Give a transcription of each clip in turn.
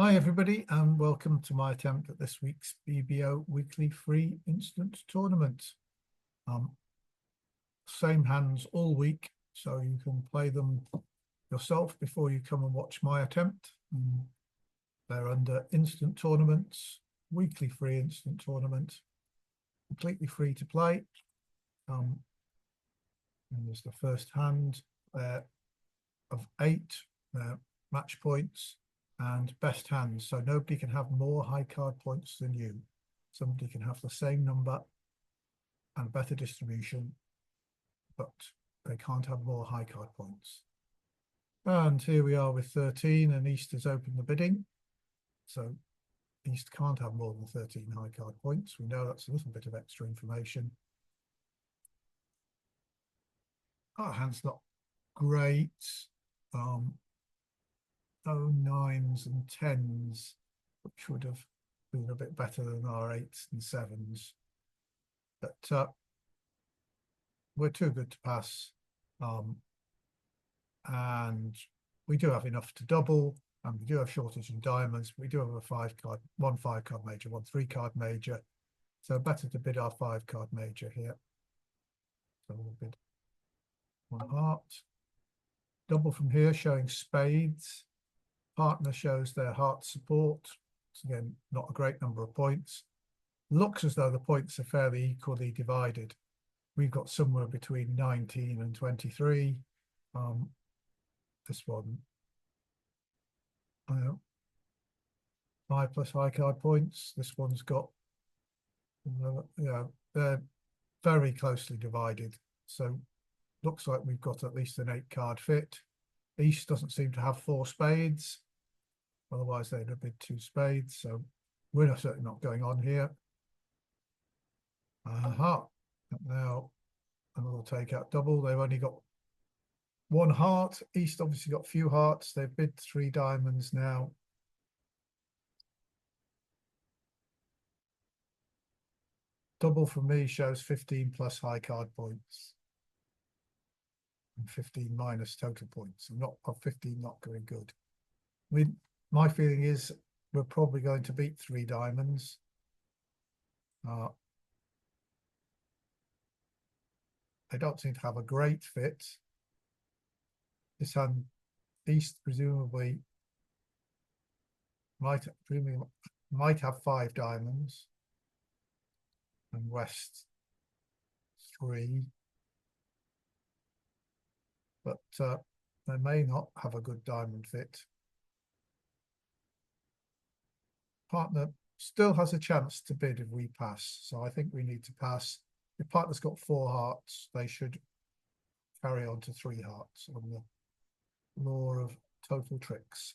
Hi everybody and welcome to my attempt at this week's BBO weekly free instant tournament. Same hands all week, so you can play them yourself before you come and watch my attempt. They're under instant tournaments, weekly free instant tournament, completely free to play. And there's the first hand of 8 match points and best hands. So nobody can have more high card points than you. Somebody can have the same number and better distribution, but they can't have more high card points. And here we are with 13, and East has opened the bidding. So East can't have more than 13 high card points. We know that's a little bit of extra information. Our hand's not great. 9s and 10s, which would have been a bit better than our 8s and 7s. But we're too good to pass. And we do have enough to double, and we do have shortage in diamonds. We do have one 5-card major, one 3-card major. So better to bid our 5-card major here. So we'll bid 1 heart. Double from here, showing spades. Partner shows their heart support. It's again not a great number of points. Looks as though the points are fairly equally divided. We've got somewhere between 19 and 23. This one, 5 plus high card points. This one's got, they're very closely divided. So looks like we've got at least an 8-card fit. East doesn't seem to have 4 spades. Otherwise, they'd have bid 2 spades. So we're certainly not going on here. Now another takeout double. They've only got 1 heart. East obviously got few hearts. They've bid 3 diamonds now. Double for me shows 15 plus high card points. And 15 minus total points. And not of 15, not very good. I mean, my feeling is we're probably going to beat 3 diamonds. They don't seem to have a great fit. This hand, East presumably might have 5 diamonds, and West 3. But they may not have a good diamond fit. Partner still has a chance to bid if we pass. So I think we need to pass. If partner's got 4 hearts, they should carry on to 3 hearts on the law of total tricks.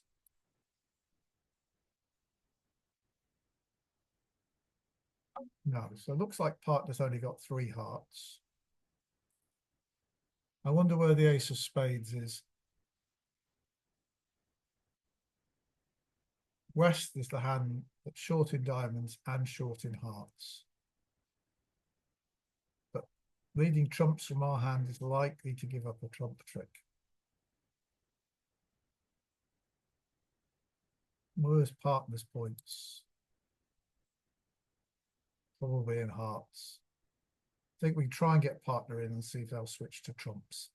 No, so it looks like partner's only got 3 hearts. I wonder where the ace of spades is. West is the hand that's short in diamonds and short in hearts. But leading trumps from our hand is likely to give up a trump trick. Where's partner's points? Probably in hearts. I think we can try and get partner in and see if they'll switch to trumps.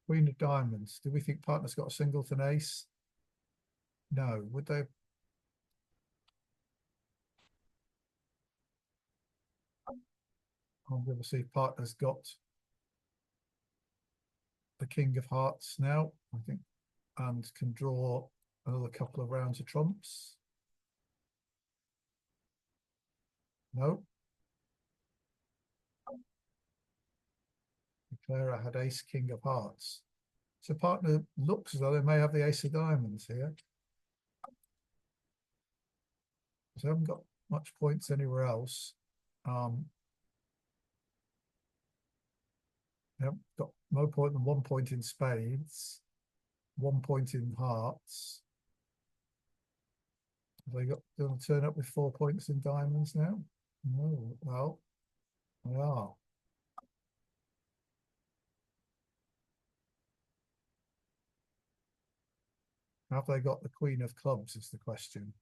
Queen of diamonds. Do we think partner's got a singleton ace? No. Would they? I'm going to see if partner's got the king of hearts now, I think, and can draw another couple of rounds of trumps. No. Clara had ace king of hearts. So partner looks as though they may have the ace of diamonds here. So I haven't got much points anywhere else. Yep, got no point than 1 point in spades, 1 point in hearts. Have they got going to turn up with 4 points in diamonds now? No. Well, they are. Have they got the Queen of Clubs is the question.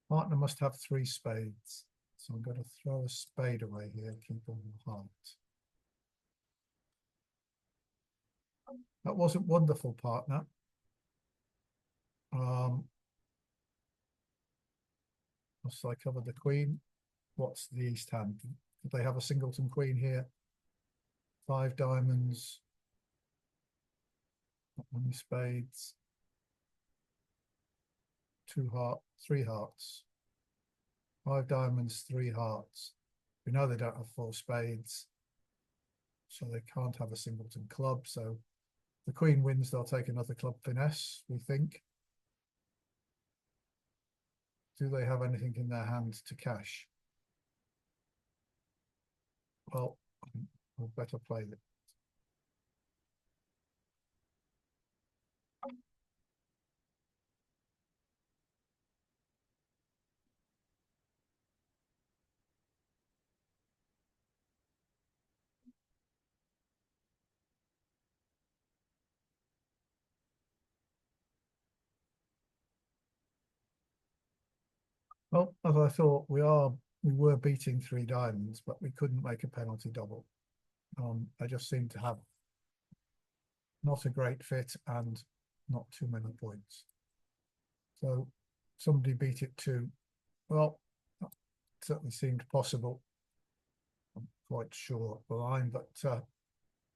Partner must have 3 spades. So I'm going to throw a spade away here, keep on the heart. That wasn't wonderful, partner. So I covered the queen. What's the east hand? Did they have a singleton queen here? 5 diamonds. Not many spades. 2 heart, 3 hearts. 5 diamonds, 3 hearts. We know they don't have 4 spades, so they can't have a singleton club. So the queen wins, they'll take another club finesse, we think. Do they have anything in their hand to cash? Well, we'll better play it. Well, as I thought, we were beating 3 diamonds, but we couldn't make a penalty double. They just seemed to have not a great fit and not too many points. So somebody beat it to, well, that certainly seemed possible. I'm quite sure the line, but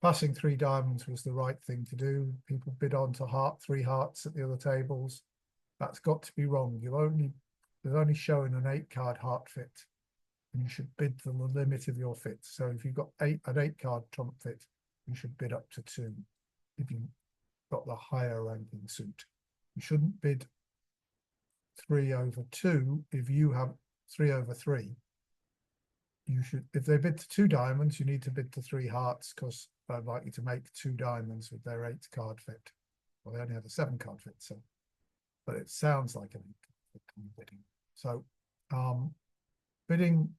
passing 3 diamonds was the right thing to do. People bid on to 3 hearts at the other tables. That's got to be wrong. They've only shown an 8-card heart fit, and you should bid to the limit of your fit. So if you've got an 8-card trump fit, you should bid up to 2 if you've got the higher ranking suit. You shouldn't bid 3 over 2 if you have 3 over 3. You should, if they bid to 2 diamonds, you need to bid to 3 hearts because they're likely to make 2 diamonds with their 8-card fit. Well, they only have a 7-card fit, so, but it sounds like an 8-card bidding. So bidding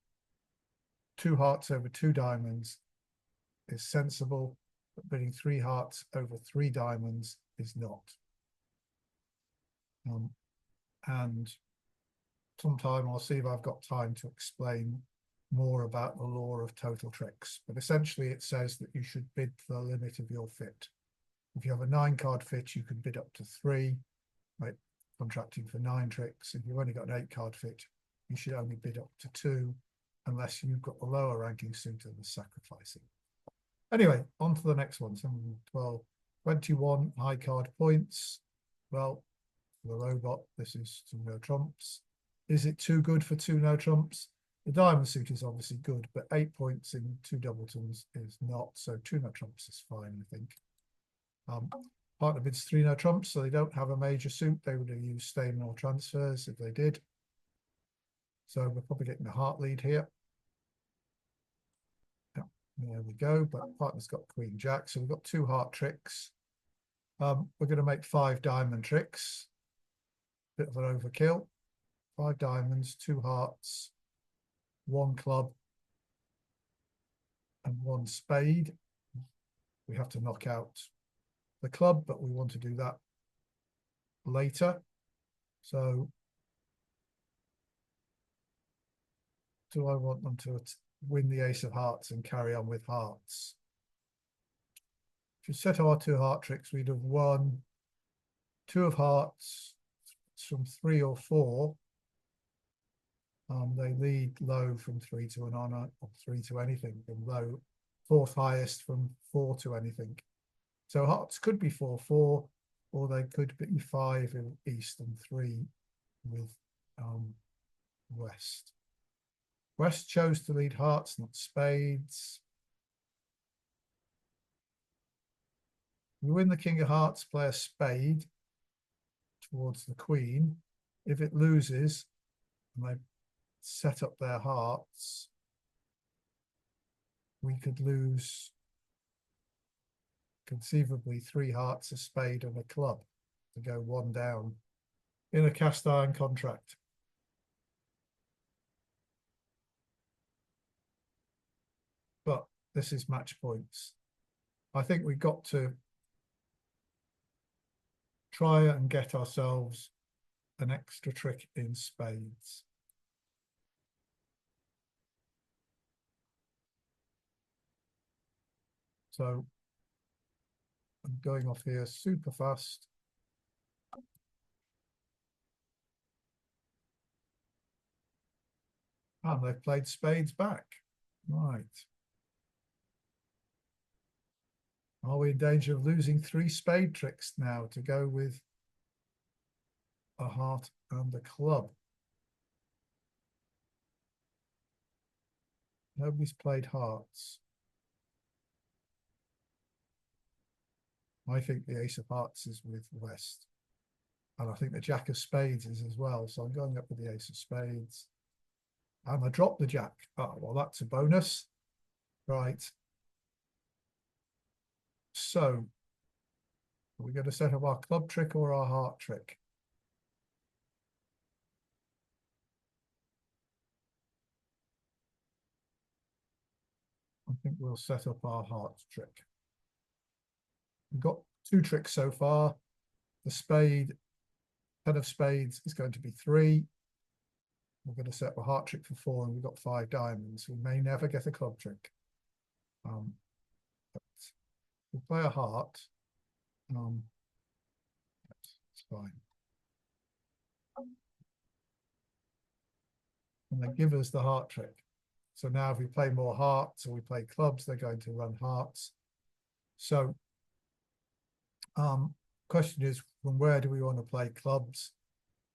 2 hearts over 2 diamonds is sensible, but bidding 3 hearts over 3 diamonds is not. And sometime I'll see if I've got time to explain more about the law of total tricks. But essentially it says that you should bid to the limit of your fit. If you have a 9-card fit, you can bid up to 3, right? Contracting for 9 tricks. If you've only got an 8-card fit, you should only bid up to 2, unless you've got the lower ranking suit and the sacrificing. Anyway, on to the next one. 7, 12, 21 high card points. Well, for the robot, this is 2 no trumps. Is it too good for 2 no trumps? The diamond suit is obviously good, but 8 points in 2 doubletons is not. So 2 no trumps is fine, I think. Partner bids 3 no trumps, so they don't have a major suit. They would have used stamen or transfers if they did. So we're probably getting a heart lead here. Yeah, there we go. But partner's got Queen Jack, so we've got 2 heart tricks. We're going to make 5 diamond tricks. Bit of an overkill. 5 diamonds, 2 hearts, 1 club, and 1 spade. We have to knock out the club, but we want to do that later. So do I want them to win the ace of hearts and carry on with hearts? If you set our 2 heart tricks, we'd have won 2 of hearts from 3 or 4. They lead low from 3 to an honor, or 3 to anything, and low 4th highest from 4 to anything. So hearts could be 4-4, or they could be 5 in east and 3 with west. West chose to lead hearts, not spades. We win the king of hearts, play a spade towards the queen. If it loses, and they set up their hearts, we could lose conceivably 3 hearts, a spade and a club to go 1 down in a cast iron contract. But this is match points. I think we've got to try and get ourselves an extra trick in spades. So I'm going off here super fast. And they've played spades back. Right. Are we in danger of losing 3 spade tricks now to go with a heart and a club? Nobody's played hearts. I think the ace of hearts is with West. And I think the jack of spades is as well. So I'm going up with the ace of spades. And I dropped the jack. Oh, well, that's a bonus. Right. So are we going to set up our club trick or our heart trick? I think we'll set up our heart trick. We've got 2 tricks so far. The spade, 10 of spades is going to be 3. We're going to set a heart trick for 4, and we've got 5 diamonds. We may never get a club trick. But we'll play a heart. It's fine. And they give us the heart trick. So now if we play more hearts or we play clubs, they're going to run hearts. So question is, from where do we want to play clubs?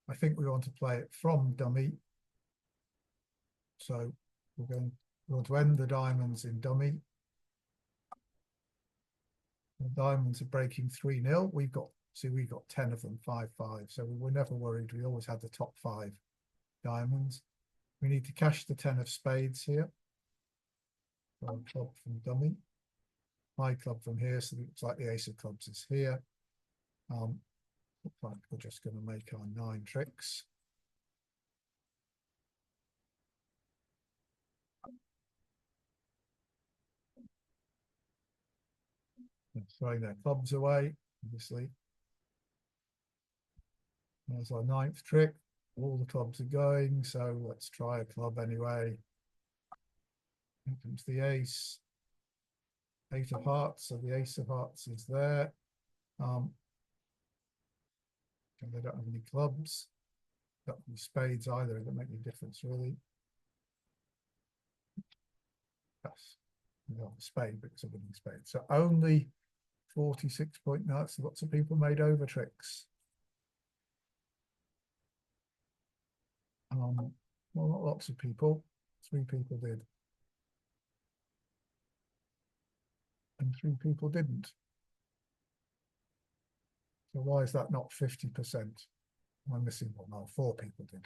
I think we want to play it from dummy. So we want to end the diamonds in dummy. The diamonds are breaking 3-0. We've got 10 of them, 5-5. So we were never worried. We always had the top 5 diamonds. We need to cash the 10 of spades here. So club from dummy. High club from here. So it looks like the ace of clubs is here. Looks like we're just going to make our 9 tricks. Throwing their clubs away, obviously. There's our 9th trick. All the clubs are going, so let's try a club anyway. Here comes the ace. 8 of hearts, so the ace of hearts is there. And they don't have any clubs. Don't have any spades either. It doesn't make any difference, really. Yes, we have a spade, but it's a winning spade. So only 46 point nuts. Lots of people made over tricks. Well, not lots of people. 3 people did. And 3 people didn't. So why is that not 50%? I'm missing one. No, 4 people did.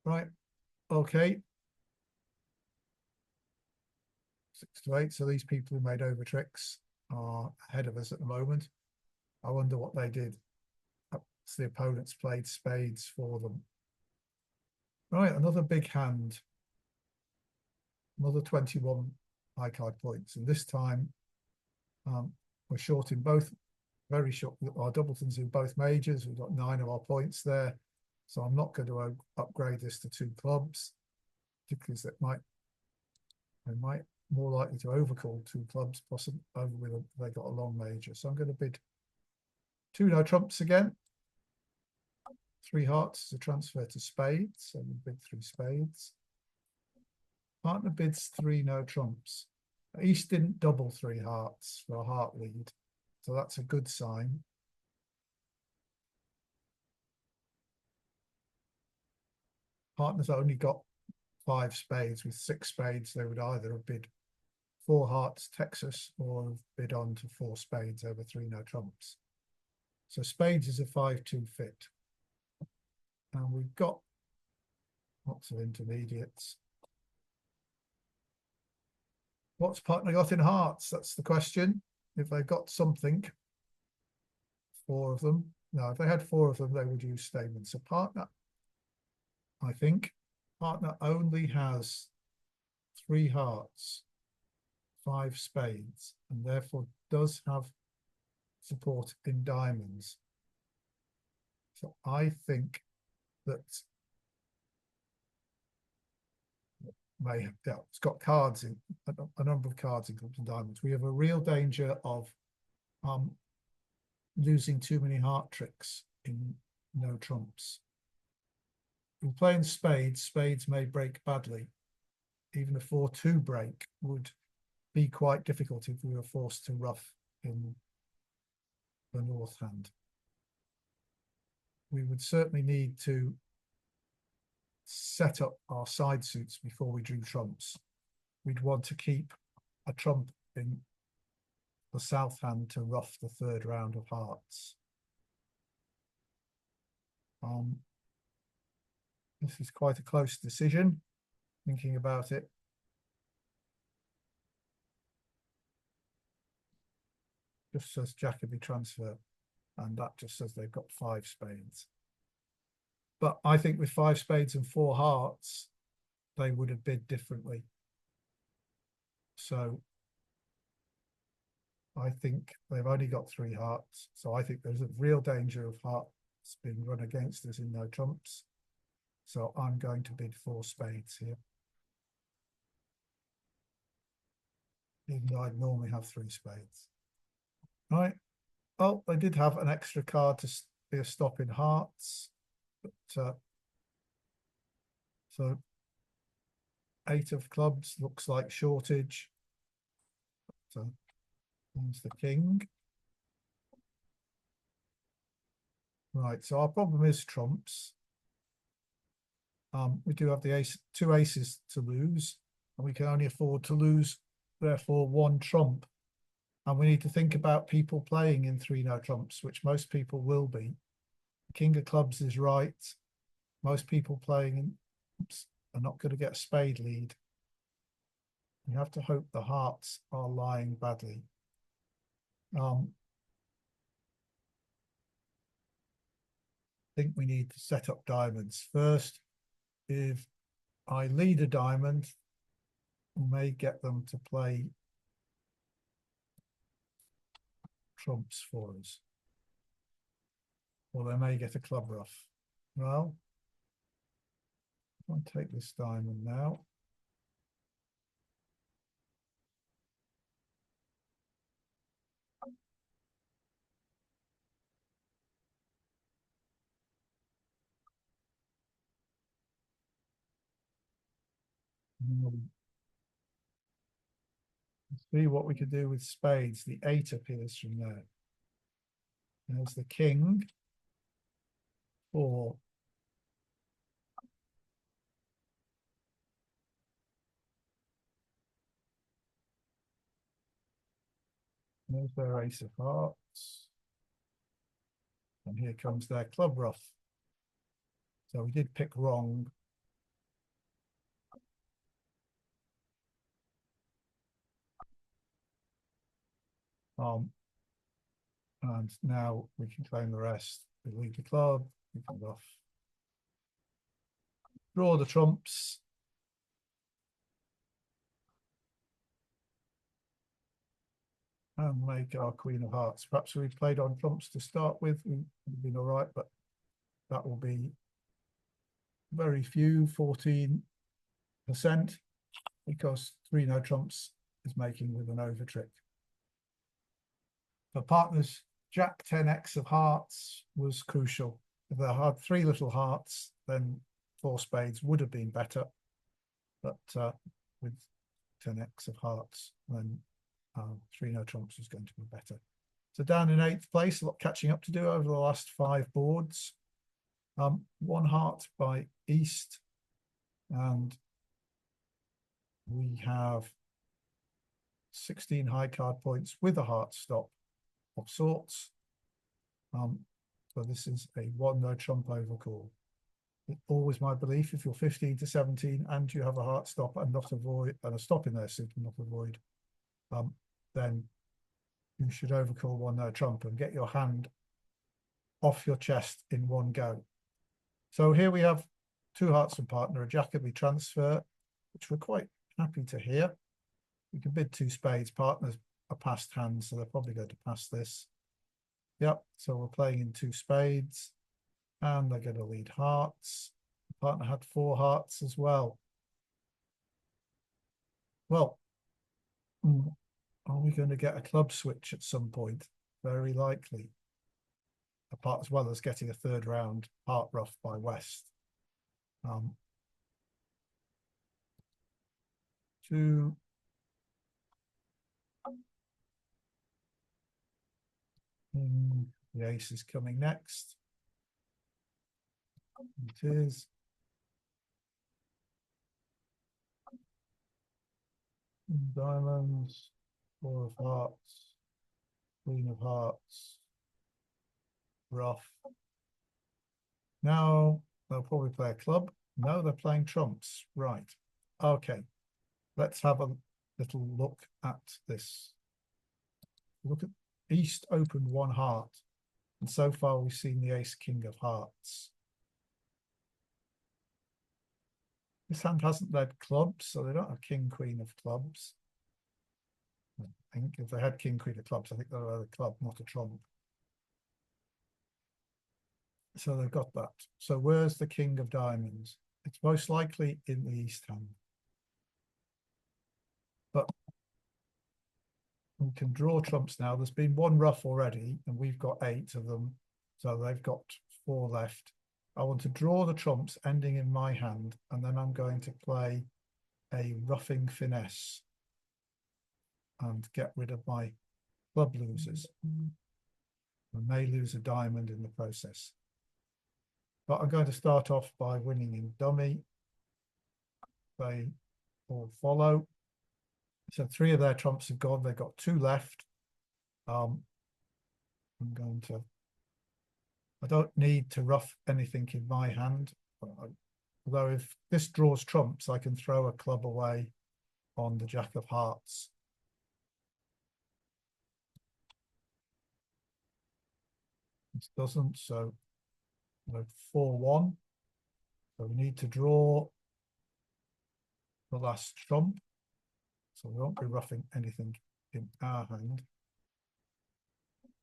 Right. Okay. 6 to 8. So these people who made over tricks are ahead of us at the moment. I wonder what they did. Perhaps the opponents played spades for them. Right, another big hand. Another 21 high card points. And this time we're short in both, very short. Our doubletons in both majors. We've got 9 of our points there. So I'm not going to upgrade this to 2 clubs, particularly as they might more likely to overcall 2 clubs, possibly over with they got a long major. So I'm going to bid 2 no trumps again. 3 hearts is a transfer to spades, so we bid 3 spades. Partner bids 3 no trumps. East didn't double 3 hearts for a heart lead, so that's a good sign. Partner's only got 5 spades. With 6 spades, they would either have bid 4 hearts Texas or have bid on to 4 spades over 3 no trumps. So spades is a 5-2 fit. And we've got Lots of intermediates. What's partner got in hearts? That's the question. If they've got something, 4 of them. No, if they had 4 of them, they would use statements. So partner, I think, partner only has 3 hearts, 5 spades, and therefore does have support in diamonds. So I think that it's got cards in a number of cards in clubs and diamonds. We have a real danger of losing too many heart tricks in no trumps. We're playing spades. Spades may break badly. Even a 4-2 break would be quite difficult if we were forced to ruff in the north hand. We would certainly need to set up our side suits before we drew trumps. We'd want to keep a trump in the south hand to ruff the 3rd round of hearts. This is quite a close decision, thinking about it. Just says Jacobi transfer, and that just says they've got 5 spades. But I think with 5 spades and 4 hearts, they would have bid differently. So I think they've only got 3 hearts. So I think there's a real danger of hearts being run against us in no trumps. So I'm going to bid 4 spades here. Even though I'd normally have 3 spades. Right. Oh, they did have an extra card to be a stop in hearts. But so 8 of clubs looks like shortage. So there's the king. Right, so our problem is trumps. We do have the ace, 2 aces to lose, and we can only afford to lose, therefore, 1 trump. And we need to think about people playing in 3 no trumps, which most people will be. King of clubs is right. Most people playing in are not going to get a spade lead. You have to hope the hearts are lying badly. I think we need to set up diamonds first. If I lead a diamond, we may get them to play trumps for us. Or they may get a club ruff. Well, I'll take this diamond now. See what we could do with spades. The 8 appears from there. There's the king. 4. There's their ace of hearts. And here comes their club ruff. So we did pick wrong. And now we can claim the rest. We lead the club, we can ruff. Draw the trumps. And make our queen of hearts. Perhaps we played on trumps to start with. We've been all right, but that will be very few, 14%, because 3 no trumps is making with an over trick. For partners, Jack 10x of hearts was crucial. If they had 3 little hearts, then 4 spades would have been better. But with 10x of hearts, then 3 no trumps is going to be better. So down in 8th place, a lot catching up to do over the last 5 boards. 1 heart by East, and we have 16 high card points with a heart stop of sorts. So this is a 1 no trump overcall. It's always my belief, if you're 15 to 17 and you have a heart stop and not a void and a stop in there suit and not a void, then you should overcall one no trump and get your hand off your chest in one go. So here we have two hearts and partner, a Jacobi transfer, which we're quite happy to hear. We can bid two spades. Partners are passed hands, so they're probably going to pass this. Yep, so we're playing in two spades, and they're going to lead hearts. The partner had four hearts as well. Well, are we going to get a club switch at some point? Very likely. Apart as well as getting a third round heart rough by West. Two. The ace is coming next. It is. Diamonds, four of hearts, queen of hearts, rough. Now they'll probably play a club. No, they're playing trumps. Right. Okay. Let's have a little look at this. Look at East opened one heart, and so far we've seen the ace king of hearts. This hand hasn't led clubs, so they don't have king queen of clubs. I think if they had king queen of clubs, I think they'll have a club, not a trump. So they've got that. So where's the king of diamonds? It's most likely in the east hand. But we can draw trumps now. There's been one rough already, and we've got 8 of them. So they've got 4 left. I want to draw the trumps ending in my hand, and then I'm going to play a roughing finesse and get rid of my club losers. I may lose a diamond in the process. But I'm going to start off by winning in dummy. They all follow. So 3 of their trumps have gone. They've got 2 left. I'm going to, I don't need to rough anything in my hand. Although if this draws trumps, I can throw a club away on the jack of hearts. This doesn't, so 4-1. So we need to draw the last trump. So we won't be roughing anything in our hand.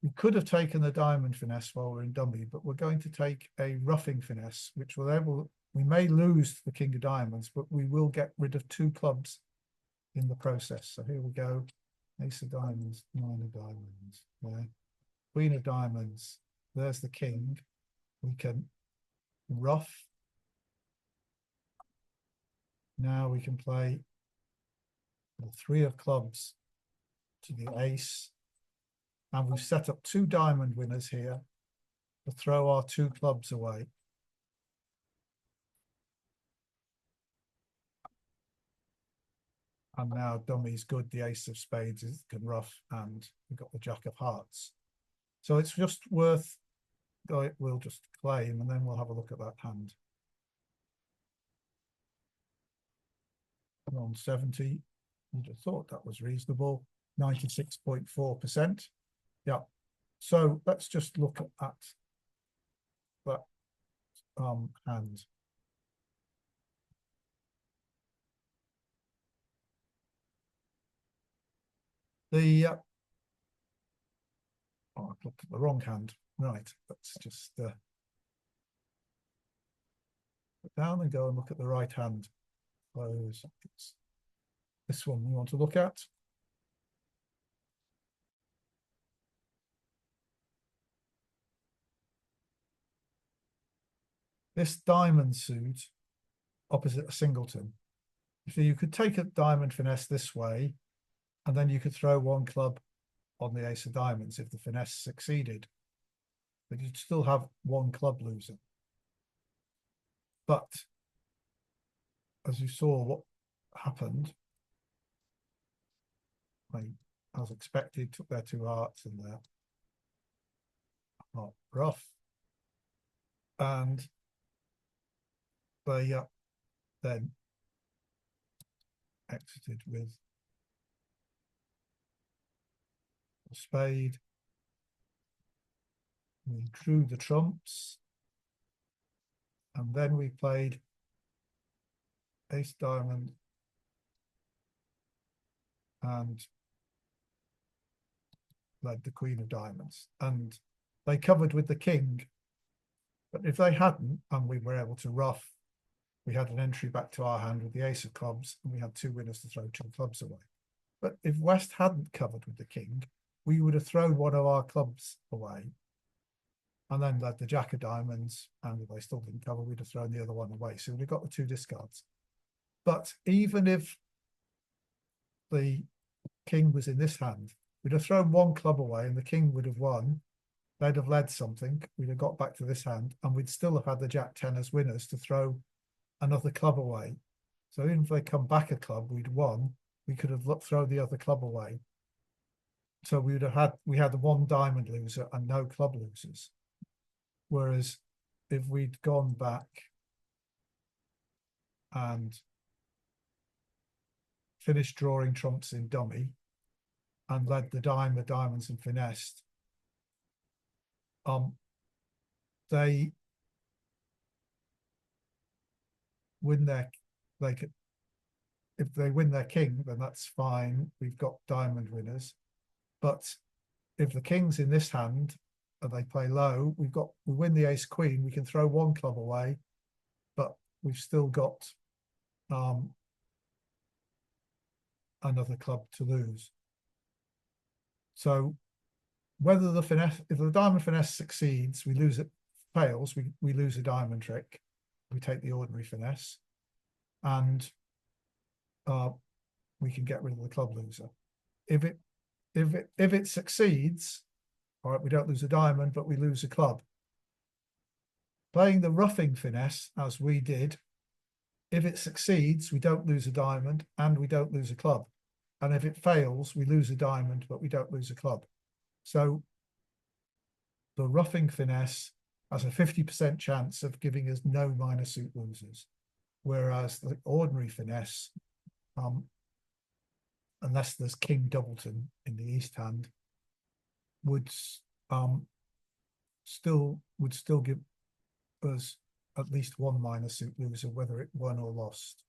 We could have taken the diamond finesse while we're in dummy, but we're going to take a roughing finesse, which we may lose the king of diamonds, but we will get rid of 2 clubs in the process. So here we go. Ace of diamonds, 9 of diamonds. There. Queen of diamonds. There's the king. We can rough. Now we can play the 3 of clubs to the ace. And we've set up 2 diamond winners here to throw our 2 clubs away. And now dummy's good. The ace of spades can rough, and we've got the jack of hearts. So it's just worth, we'll just claim, and then we'll have a look at that hand. On 70, you'd have thought that was reasonable. 96.4%. Yeah. So let's just look at that hand. Oh, I looked at the wrong hand. Right, let's just put down and go and look at the right hand. Close. It's this one we want to look at. This diamond suit opposite a singleton. So you could take a diamond finesse this way, and then you could throw 1 club on the ace of diamonds if the finesse succeeded. But you'd still have 1 club loser. But as you saw what happened, as expected, took their 2 hearts in there. Not rough. And they then exited with a spade. We drew the trumps, and then we played ace diamond and led the queen of diamonds, and they covered with the king. But if they hadn't, and we were able to ruff, we had an entry back to our hand with the ace of clubs, and we had two winners to throw two clubs away. But if West hadn't covered with the king, we would have thrown one of our clubs away and then led the jack of diamonds, and if they still didn't cover, we'd have thrown the other one away. So we've got the two discards. But even if the king was in this hand, we'd have thrown one club away and the king would have won. They'd have led something. We'd have got back to this hand, and we'd still have had the jack 10 as winners to throw another club away. So even if they come back a club, we'd won. We could have thrown the other club away. So we had the one diamond loser and no club losers. Whereas if we'd gone back and finished drawing trumps in dummy and led the diamonds and finessed, they win if they win their king, then that's fine. We've got diamond winners. But if the king's in this hand and they play low, we win the ace queen, we can throw one club away, but we've still got another club to lose. So whether the finesse, if the diamond finesse succeeds, we lose it, fails, we lose a diamond trick. We take the ordinary finesse, and we can get rid of the club loser. If it succeeds, all right, we don't lose a diamond, but we lose a club. Playing the roughing finesse, as we did, if it succeeds, we don't lose a diamond and we don't lose a club. And if it fails, we lose a diamond, but we don't lose a club. So the roughing finesse has a 50% chance of giving us no minor suit losers, whereas the ordinary finesse, unless there's King Doubleton in the East hand, would still give us at least one minor suit loser, whether it won or lost.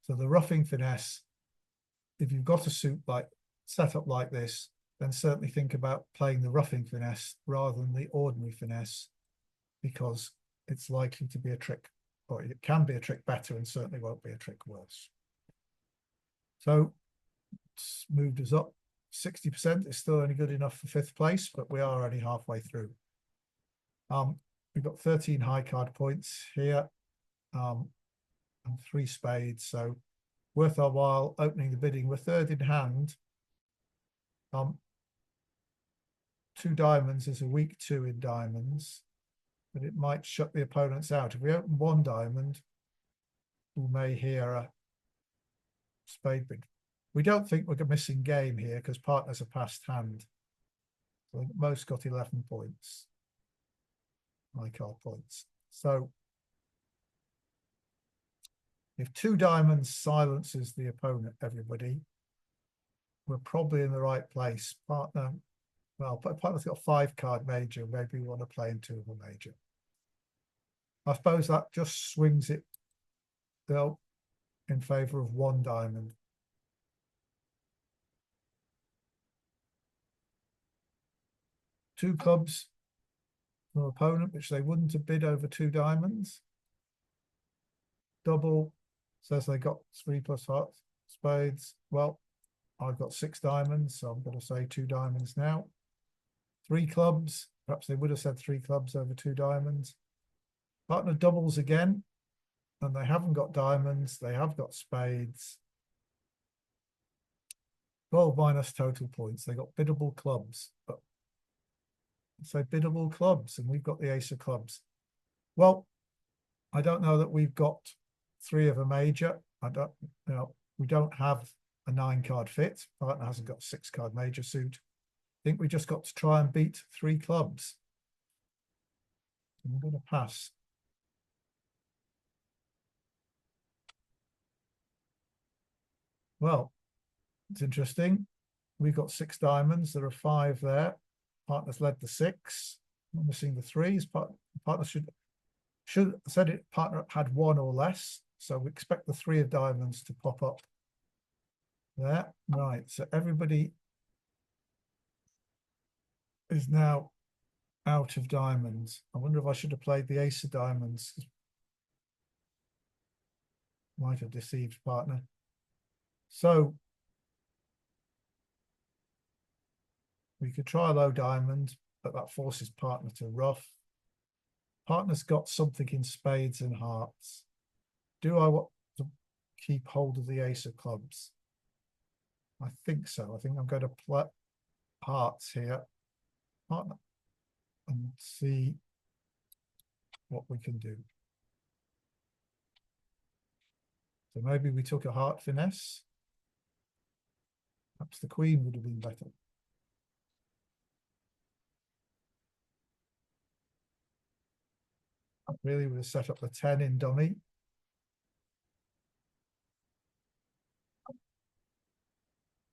So the roughing finesse, if you've got a suit like set up like this, then certainly think about playing the roughing finesse rather than the ordinary finesse, because it's likely to be a trick, or it can be a trick better and certainly won't be a trick worse. So it's moved us up 60%. It's still only good enough for 5th place, but we are only halfway through. We've got 13 high card points here, and 3 spades, so worth our while opening the bidding. We're 3rd in hand. 2 diamonds is a weak 2 in diamonds, but it might shut the opponents out. If we open 1 diamond, we may hear a spade bid. We don't think we're missing game here because partners are past hand. So most got 11 points, high card points. So if 2 diamonds silences the opponent, everybody, we're probably in the right place. Partner's got 5 card major. Maybe we want to play into a major. I suppose that just swings it though in favor of 1 diamond. Two clubs from opponent, which they wouldn't have bid over 2 diamonds. Double says they got 3 plus hearts, spades. Well, I've got 6 diamonds, so I'm going to say 2 diamonds now. 3 clubs, perhaps they would have said 3 clubs over 2 diamonds. Partner doubles again, and they haven't got diamonds, they have got spades. 12 minus total points. They got biddable clubs, but say biddable clubs, and we've got the ace of clubs. Well, I don't know that we've got 3 of a major. We don't have a 9 card fit. Partner hasn't got a 6 card major suit. I think we just got to try and beat 3 clubs. I'm going to pass. Well, it's interesting. We've got 6 diamonds. There are 5 there. Partner's led the 6. I'm missing the 3s. Partner should said it. Partner had 1 or less. So we expect the 3 of diamonds to pop up there. Right. So everybody is now out of diamonds. I wonder if I should have played the ace of diamonds. Might have deceived partner. So we could try low diamond, but that forces partner to rough. Partner's got something in spades and hearts. Do I want to keep hold of the ace of clubs? I think so. I think I'm going to play hearts here, partner, and see what we can do. So maybe we took a heart finesse. Perhaps the queen would have been better. I really would have set up the 10 in dummy.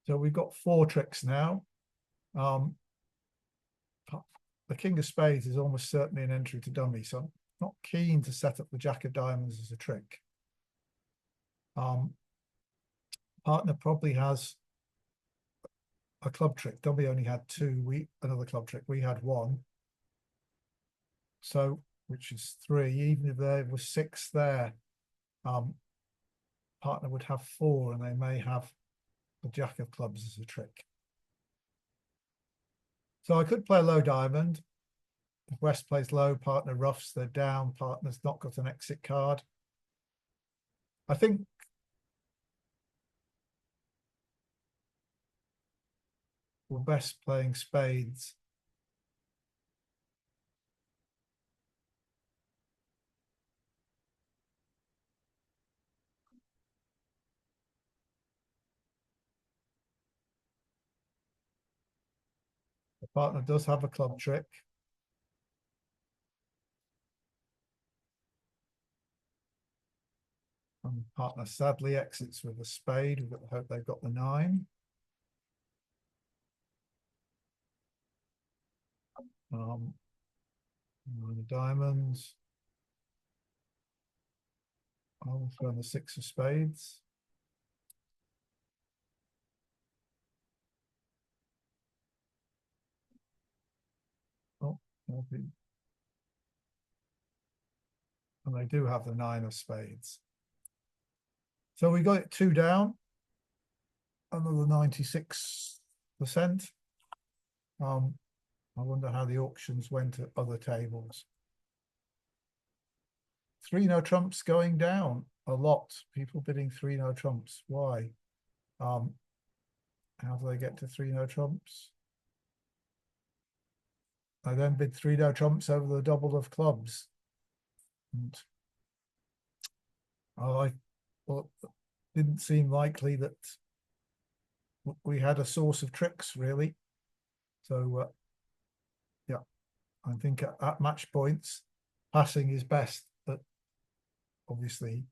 So we've got 4 tricks now. The king of spades is almost certainly an entry to dummy, so I'm not keen to set up the jack of diamonds as a trick. Partner probably has a club trick. Dummy only had 2. Another club trick. We had 1. So, which is 3. Even if there was 6 there, partner would have 4, and they may have the jack of clubs as a trick. So I could play low diamond. If West plays low, partner roughs, they're down. Partner's not got an exit card. I think we're best playing spades. The partner does have a club trick. And partner sadly exits with a spade. We've got to hope they've got the 9. 9 of diamonds. I'll throw the 6 of spades. Oh, and they do have the 9 of spades. So we got it 2 down, another 96%. I wonder how the auctions went at other tables. 3 no trumps going down a lot. People bidding 3 no trumps. Why? How do they get to 3 no trumps? I then bid 3 no trumps over the double of clubs. And I well, didn't seem likely that we had a source of tricks, really. So, yeah, I think at match points, passing is best. But obviously,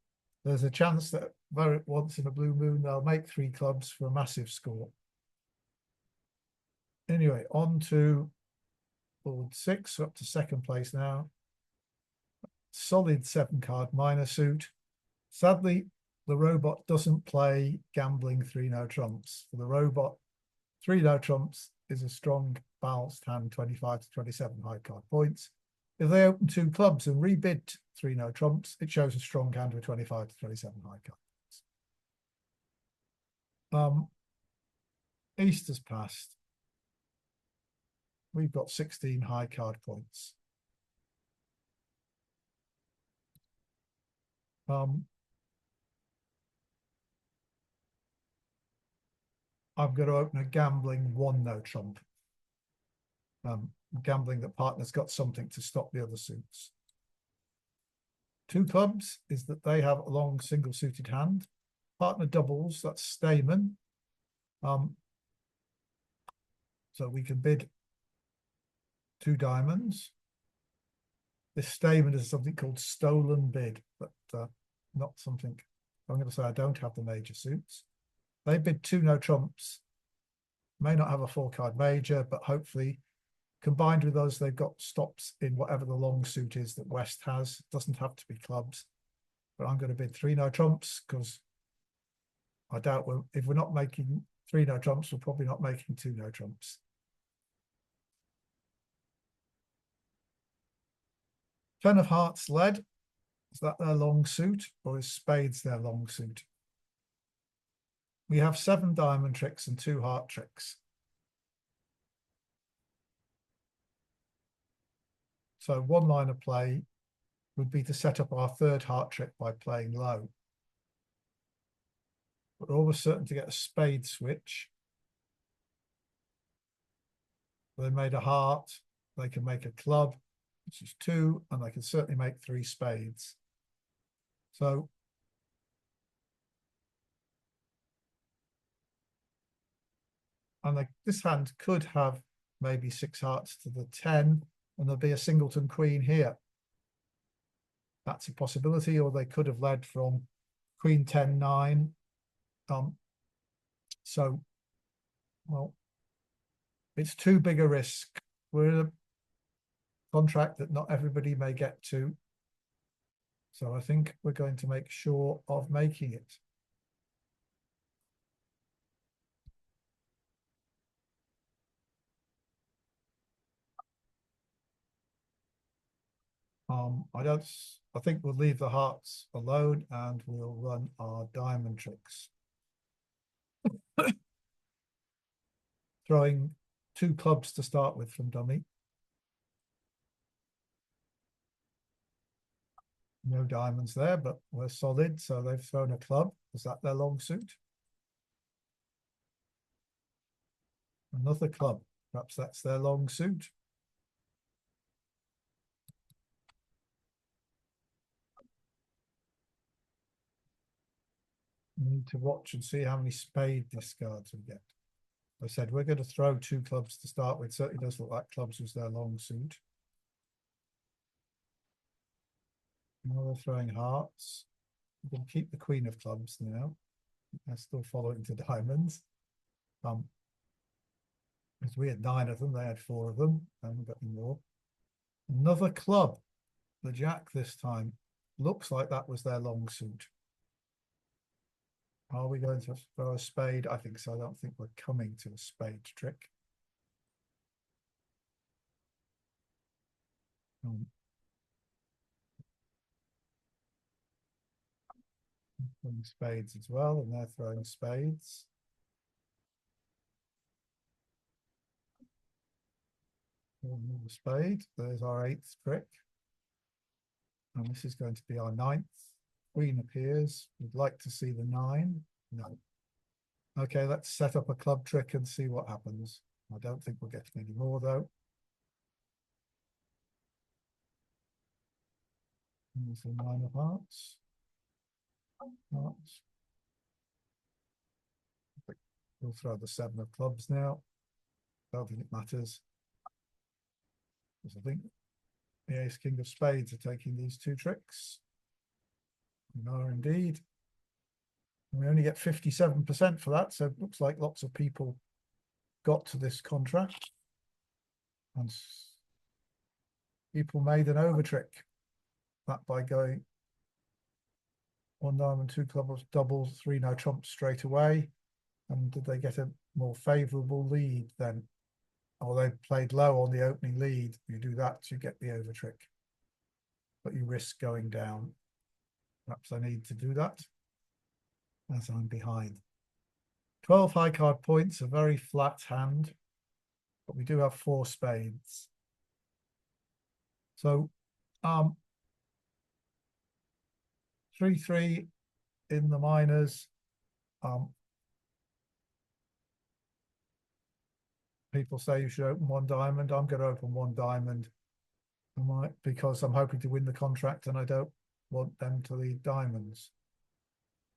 there's a chance that once in a blue moon, they'll make 3 clubs for a massive score. Anyway, on to board 6, up to 2nd place now. Solid 7 card minor suit. Sadly, the robot doesn't play gambling 3 no trumps. For the robot, 3 no trumps is a strong balanced hand, 25 to 27 high card points. If they open 2 clubs and rebid 3 no trumps, it shows a strong hand with 25 to 27 high card points. Easter's passed. We've got 16 high card points. I'm going to open a gambling 1 no trump. Gambling that partner's got something to stop the other suits. 2 clubs is that they have a long single suited hand. Partner doubles, that's Stamen. So we can bid 2 diamonds. This Stamen is something called stolen bid, but not something. I'm going to say I don't have the major suits. they bid 2 no trumps. May not have a 4-card major, but hopefully combined with us, they've got stops in whatever the long suit is that West has. It doesn't have to be clubs, but I'm going to bid 3 no trumps because I doubt if we're not making 3 no trumps, we're probably not making 2 no trumps. Ten of hearts led. Is that their long suit or is spades their long suit? We have 7 diamond tricks and 2 heart tricks. So one line of play would be to set up our 3rd heart trick by playing low. We're always certain to get a spade switch. They made a heart, they can make a club, which is 2, and they can certainly make 3 spades. So this hand could have maybe 6 hearts to the 10, and there'll be a singleton queen here. That's a possibility, or they could have led from queen 10 9. So, well, it's too big a risk. We're in a contract that not everybody may get to. So I think we're going to make sure of making it. I think we'll leave the hearts alone and we'll run our diamond tricks. Throwing 2 clubs to start with from dummy. No diamonds there, but we're solid, so they've thrown a club. Is that their long suit? Another club. Perhaps that's their long suit. We need to watch and see how many spade discards we get. I said we're going to throw 2 clubs to start with. Certainly does look like clubs was their long suit. Now they're throwing hearts. We're going to keep the queen of clubs now. They're still following to diamonds. Because we had 9 of them, they had 4 of them, and we've got any more. Another club, the jack this time. Looks like that was their long suit. Are we going to throw a spade? I think so. I don't think we're coming to a spade trick. Throwing spades as well, and they're throwing spades. Another spade. There's our 8th trick. And this is going to be our 9th. Queen appears. We'd like to see the 9. No. Okay, let's set up a club trick and see what happens. I don't think we're getting any more though. There's the 9 of hearts. Hearts. We'll throw the 7 of clubs now. Don't think it matters. Because I think the ace king of spades are taking these 2 tricks. We are indeed. And we only get 57% for that, so it looks like lots of people got to this contract. And people made an over trick. That by going 1 diamond, 2 clubs, doubles, 3 no trumps straight away. And did they get a more favourable lead then? Or they played low on the opening lead. You do that to get the over trick. But you risk going down. Perhaps I need to do that as I'm behind. 12 high card points, a very flat hand, but we do have 4 spades. So 3-3 in the minors. People say you should open 1 diamond. I'm going to open 1 diamond because I'm hoping to win the contract and I don't want them to lead diamonds.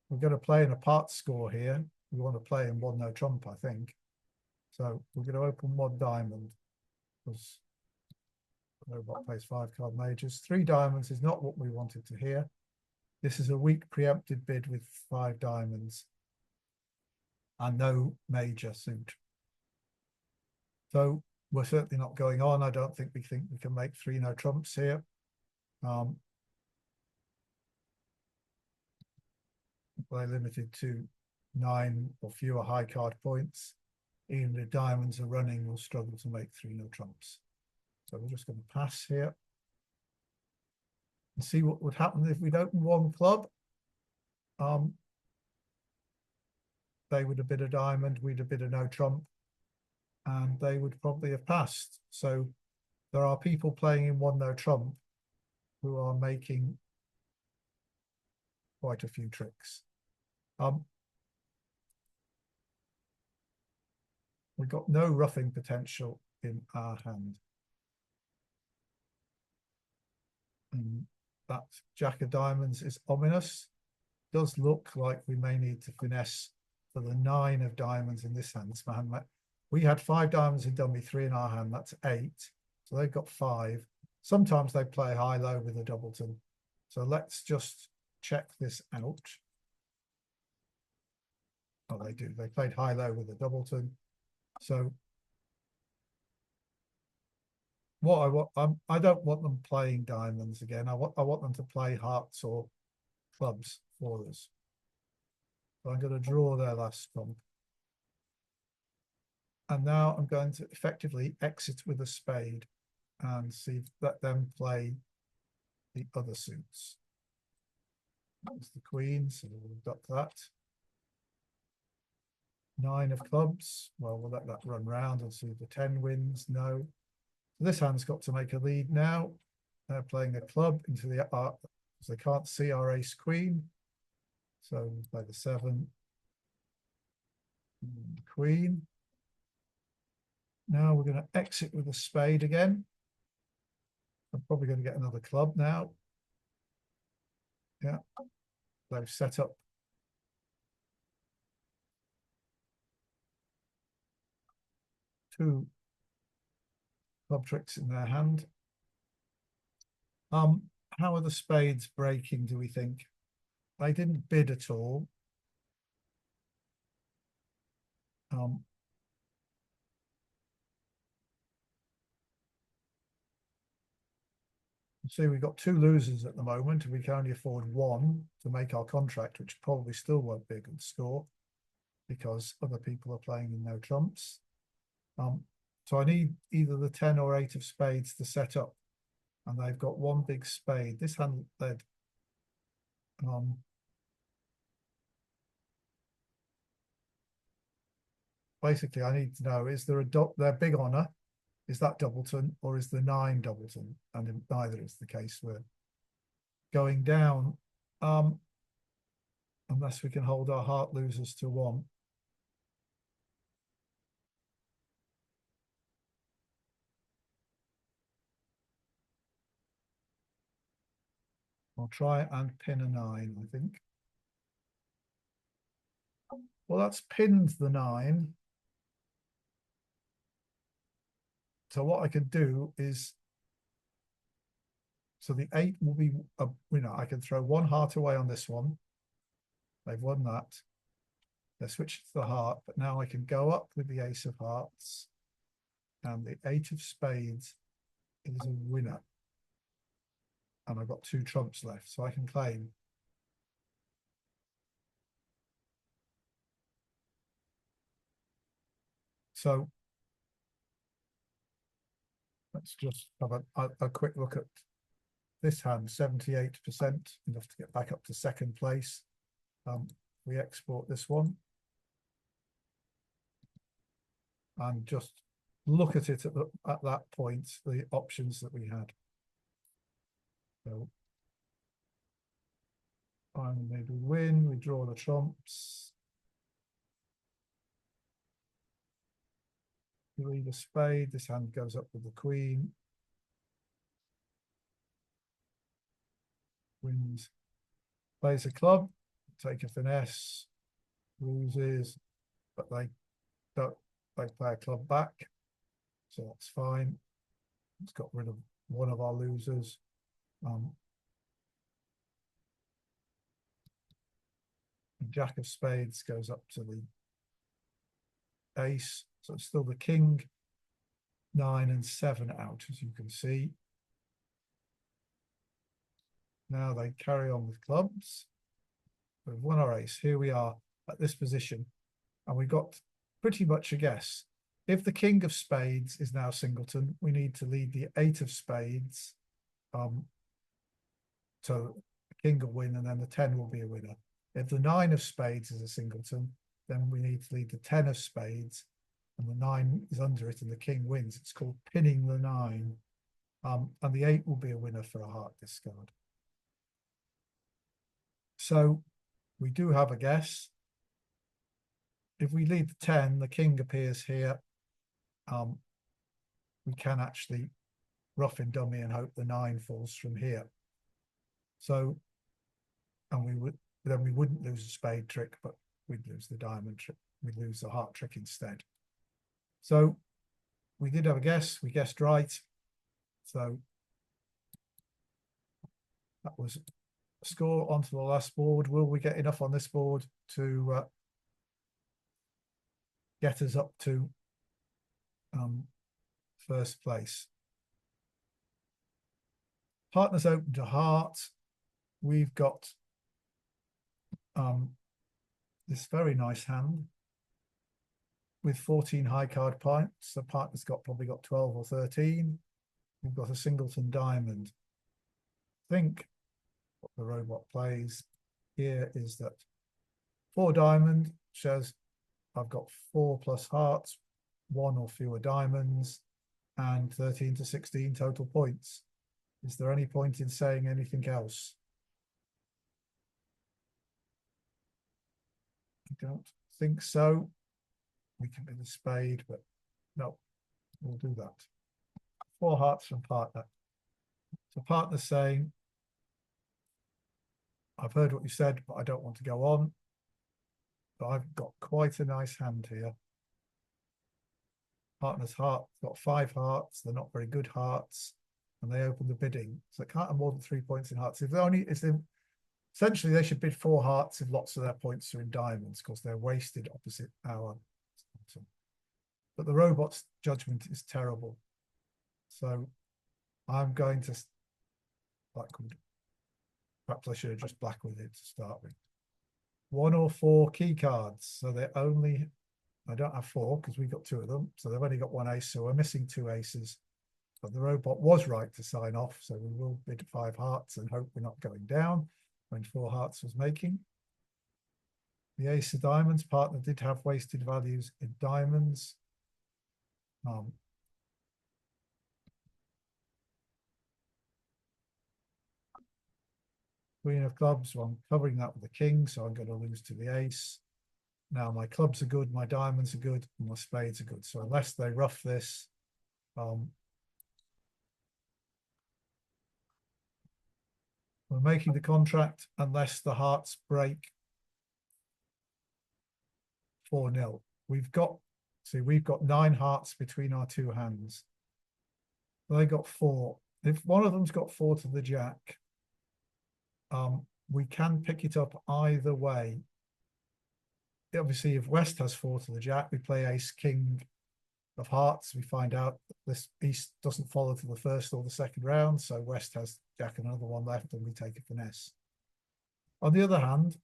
We're going to play in a part score here. We want to play in 1 no trump, I think. So we're going to open 1 diamond because the robot plays 5 card majors. 3 diamonds is not what we wanted to hear. This is a weak preempted bid with 5 diamonds. and no major suit. So we're certainly not going on. I don't think we can make 3 no trumps here. They're limited to 9 or fewer high card points. Even if diamonds are running, we'll struggle to make 3 no trumps. So we're just going to pass here and see what would happen if we'd open 1 club. They would have bid a diamond, we'd have bid a no trump, and they would probably have passed. So there are people playing in 1 no trump who are making quite a few tricks. We've got no roughing potential in our hand. And that jack of diamonds is ominous. Does look like we may need to finesse for the 9 of diamonds in this hand. This hand, we had 5 diamonds in dummy, 3 in our hand. That's 8. So they've got 5. Sometimes they play high-low with a doubleton. So let's just check this out. Oh, they do. They played high-low with a doubleton. So what I don't want them playing diamonds again. I want them to play hearts or clubs for us. So I'm going to draw their last stump. And now I'm going to effectively exit with a spade and let them play the other suits. That's the queen, so we've got that. 9 of clubs. Well, we'll let that run round and see if the 10 wins. No. So this hand's got to make a lead now. They're playing a club into the art because they can't see our ace queen. So we'll play the 7. Queen. Now we're going to exit with a spade again. I'm probably going to get another club now. Yeah. They've set up 2 club tricks in their hand. How are the spades breaking, do we think? They didn't bid at all. See, we've got 2 losers at the moment, and we can only afford 1 to make our contract, which probably still won't be a good score because other people are playing in no trumps. So I need either the 10 or 8 of spades to set up, and they've got 1 big spade. This hand led. Basically, I need to know, is there their big honor? Is that doubleton or is the 9 doubleton? And if neither is the case, we're going down. Unless we can hold our heart losers to 1. I'll try and pin a 9, I think. Well, that's pinned the 9. So what I can do is, so the 8 will be, I can throw 1 heart away on this one. They've won that. They switched to the heart, but now I can go up with the ace of hearts. And the 8 of spades is a winner. And I've got 2 trumps left, so I can claim. So let's just have a quick look at this hand, 78%, enough to get back up to 2nd place. We export this one. And just look at it at that point, the options that we had. So finally maybe win, we draw the trumps. We leave a spade, this hand goes up with the queen. Wins, plays a club, take a finesse, loses, but they play a club back. So that's fine. It's got rid of one of our losers. Jack of spades goes up to the ace. So it's still the king, 9 and 7 out, as you can see. Now they carry on with clubs. We've won our ace. Here we are at this position, and we got pretty much a guess. If the king of spades is now singleton, we need to lead the 8 of spades. So the king will win, and then the 10 will be a winner. If the 9 of spades is a singleton, then we need to lead the 10 of spades, and the 9 is under it, and the king wins. It's called pinning the 9. And the 8 will be a winner for a heart discard. So we do have a guess. If we lead the 10, the king appears here. We can actually rough in dummy and hope the 9 falls from here. So, and we wouldn't lose a spade trick, but we'd lose the diamond trick. We'd lose the heart trick instead. So we did have a guess. We guessed right. So that was a score onto the last board. Will we get enough on this board to get us up to first place? Partners open to heart. We've got this very nice hand with 14 high card pints. The partner's probably got 12 or 13. We've got a singleton diamond. I think what the robot plays here is that 4 diamond shows I've got 4 plus hearts, 1 or fewer diamonds, and 13 to 16 total points. Is there any point in saying anything else? I don't think so. We can be the spade, but no, we'll do that. 4 hearts from partner. So partner's saying, I've heard what you said, but I don't want to go on. But I've got quite a nice hand here. Partner's heart got 5 hearts. They're not very good hearts, and they open the bidding. So it can't have more than 3 points in hearts. Essentially, they should bid 4 hearts if lots of their points are in diamonds, because they're wasted opposite our. But the robot's judgment is terrible. So I'm going to blackwood. Perhaps I should have just blackwoodded to start with. 1 or 4 key cards. So they only, I don't have 4 because we got 2 of them. So they've only got 1 ace. So we're missing 2 aces. But the robot was right to sign off. So we will bid 5 hearts and hope we're not going down when 4 hearts was making. The ace of diamonds, partner did have wasted values in diamonds. Queen of clubs, well, I'm covering that with the king, so I'm going to lose to the ace. Now my clubs are good, my diamonds are good, and my spades are good. So unless they rough this, we're making the contract unless the hearts break 4-0. We've got 9 hearts between our 2 hands. They got 4. If one of them's got 4 to the jack, we can pick it up either way. Obviously, if West has 4 to the jack, we play ace king of hearts. We find out that this East doesn't follow to the first or the second round, so West has jack and another one left, and we take a finesse. On the other hand,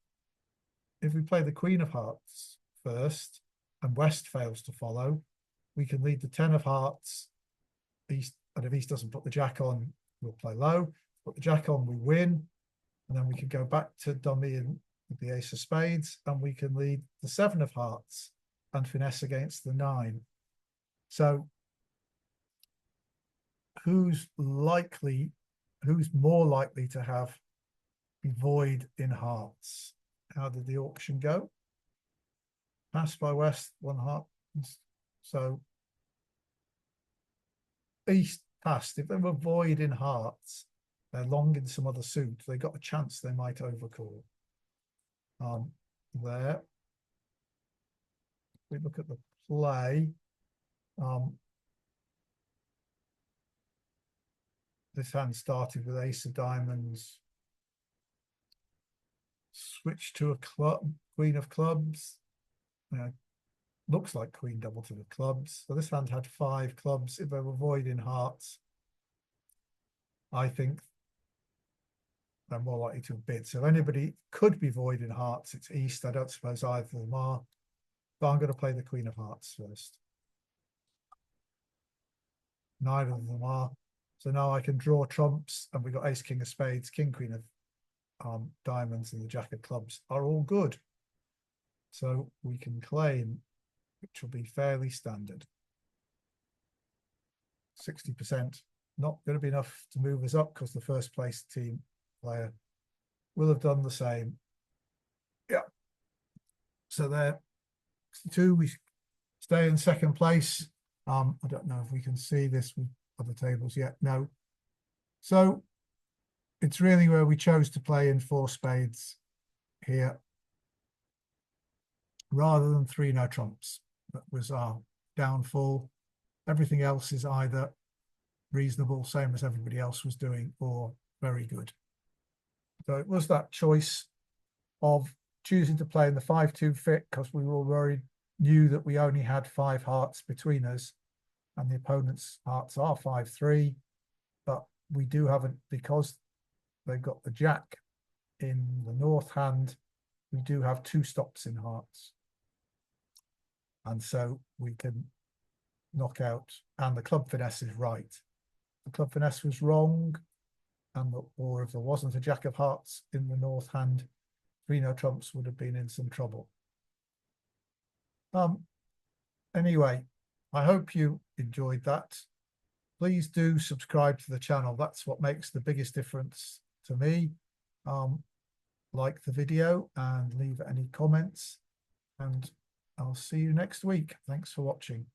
if we play the queen of hearts first and West fails to follow, we can lead the 10 of hearts, East, and if East doesn't put the jack on, we'll play low. Put the jack on, we win, and then we can go back to dummy and with the ace of spades, and we can lead the 7 of hearts and finesse against the 9. So who's more likely to have be void in hearts? How did the auction go? Passed by West, 1 heart. So East passed. If they were void in hearts, they're long in some other suit, they got a chance they might overcall. There. We look at the play. This hand started with ace of diamonds, switched to a club, queen of clubs, looks like queen double to the clubs. So this hand had 5 clubs. If they were void in hearts, I think they're more likely to bid. So anybody could be void in hearts. It's east. I don't suppose either of them are. But I'm going to play the queen of hearts first. Neither of them are. So now I can draw trumps, and we've got ace, king of spades, king, queen of diamonds, and the jack of clubs are all good. So we can claim, which will be fairly standard. 60%, not going to be enough to move us up because the first place team player will have done the same. Yeah. So there, 62, we stay in second place. I don't know if we can see this with other tables yet. No. So it's really where we chose to play in 4 spades here rather than 3 no trumps. That was our downfall. Everything else is either reasonable, same as everybody else was doing, or very good. So it was that choice of choosing to play in the 5-2 fit because we were worried, knew that we only had 5 hearts between us, and the opponent's hearts are 5-3, but we do have it because they've got the jack in the north hand. We do have 2 stops in hearts, and so we can knock out. And the club finesse is right. The club finesse was wrong, and or if there wasn't a jack of hearts in the north hand, 3 no trumps would have been in some trouble. Anyway, I hope you enjoyed that. Please do subscribe to the channel. That's what makes the biggest difference to me. Like the video and leave any comments, and I'll see you next week. Thanks for watching.